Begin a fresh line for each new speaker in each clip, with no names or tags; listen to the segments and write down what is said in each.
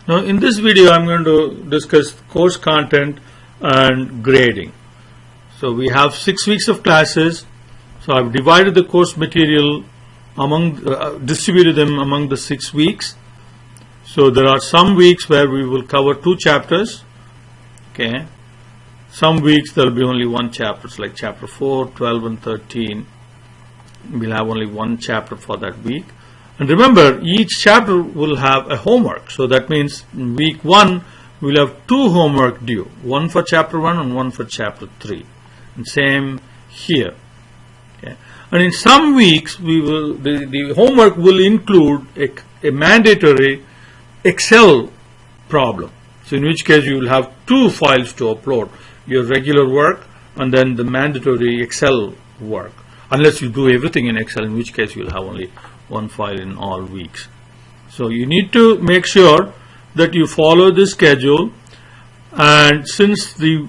Now in this video I'm going to discuss course content and grading. So we have 6 weeks of classes. So I've divided the course material among distributed them among the 6 weeks. So there are some weeks where we will cover 2 chapters. Okay. Some weeks there will be only 1 chapter, like chapter 4, 12 and 13. We'll have only 1 chapter for that week. And remember, each chapter will have a homework. So that means in week 1, we'll have 2 homework due. 1 for chapter 1 and 1 for chapter 3. And same here. Okay. And in some weeks, the homework will include a mandatory Excel problem. So in which case you will have 2 files to upload. Your regular work and then the mandatory Excel work. Unless you do everything in Excel, in which case you'll have only 1 file in all weeks. So you need to make sure that you follow this schedule, and since the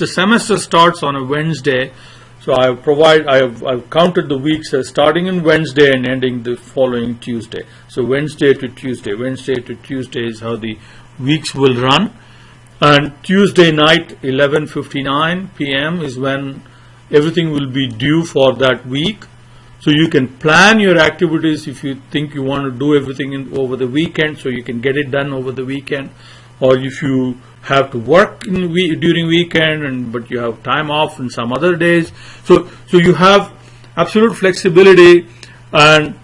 semester starts on a Wednesday, so I've counted the weeks as starting on Wednesday and ending the following Tuesday. So Wednesday to Tuesday is how the weeks will run, and Tuesday night 11:59 p.m. is when everything will be due for that week. So you can plan your activities if you think you want to do everything over the weekend, so you can get it done over the weekend. Or if you have to work during weekend but you have time off in some other days. So you have absolute flexibility, and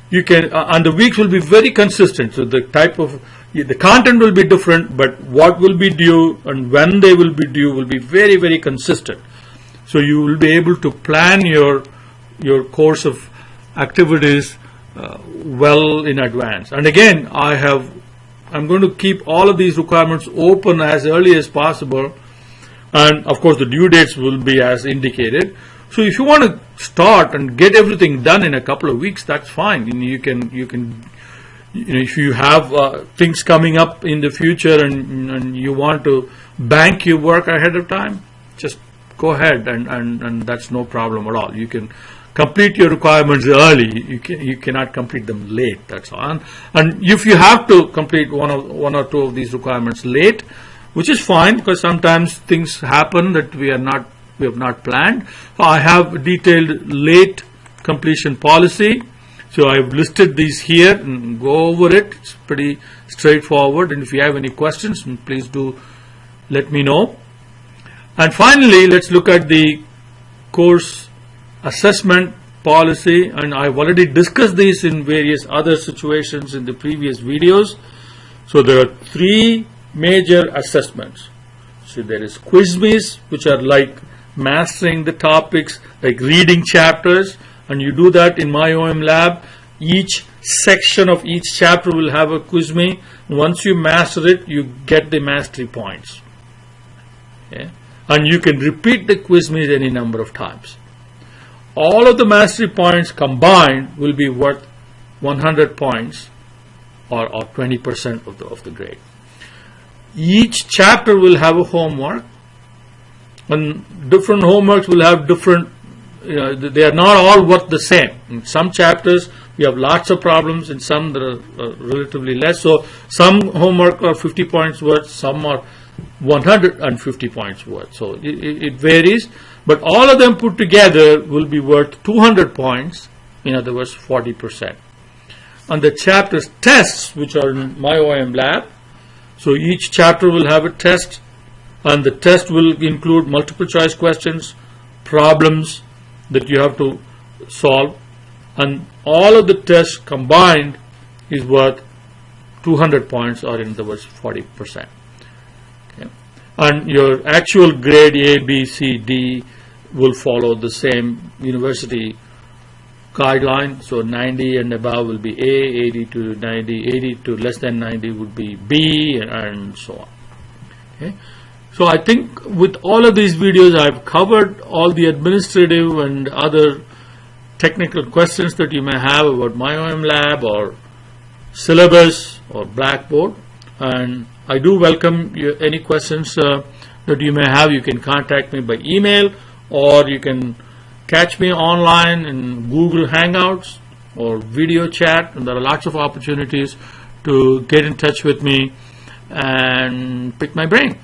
you can and the weeks will be very consistent. So the content will be different, but what will be due and when they will be due will be very, very consistent. So you will be able to plan your course of activities well in advance. And again, I'm going to keep all of these requirements open as early as possible, and of course the due dates will be as indicated. So if you want to start and get everything done in a couple of weeks, that's fine. You can if you have things coming up in the future and you want to bank your work ahead of time, just go ahead, and that's no problem at all. You can complete your requirements early. You cannot complete them late. That's all. And if you have to complete one or two of these requirements late, which is fine, because sometimes things happen that we have not planned. So I have a detailed late completion policy. So I've listed these here and go over it. It's pretty straightforward. And if you have any questions, please do let me know. And finally, let's look at the course assessment policy, and I've already discussed this in various other situations in the previous videos. So there are 3 major assessments. So there is quizzes, which are like mastering the topics, like reading chapters, and you do that in my OM lab. Each section of each chapter will have a quiz me. Once you master it, you get the mastery points. Okay? And you can repeat the quiz me any number of times. All of the mastery points combined will be worth 100 points, or 20% of the grade. Each chapter will have a homework, and different homeworks will have different, they are not all worth the same. In some chapters we have lots of problems, in some there are relatively less. So some homework are 50 points worth, some are 150 points worth. So it varies, but all of them put together will be worth 200 points, in other words 40%. And the chapters tests, which are in my OM lab, so each chapter will have a test, and the test will include multiple choice questions, problems that you have to solve, and all of the tests combined is worth 200 points, or in other words 40%. And your actual grade A, B, C, D will follow the same university guideline. So 90 and above will be A, 80 to 90, 80 to less than 90 would be B, and so on. Okay. So I think with all of these videos I've covered all the administrative and other technical questions that you may have about my OM lab or syllabus or Blackboard. And I do welcome any questions that you may have. You can contact me by email, or you can catch me online in Google Hangouts or video chat, and there are lots of opportunities to get in touch with me and pick my brain.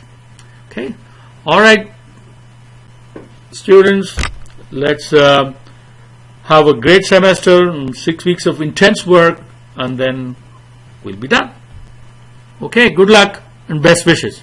Okay, all right, students, let's have a great semester, 6 weeks of intense work, and then we'll be done. Okay, good luck and best wishes.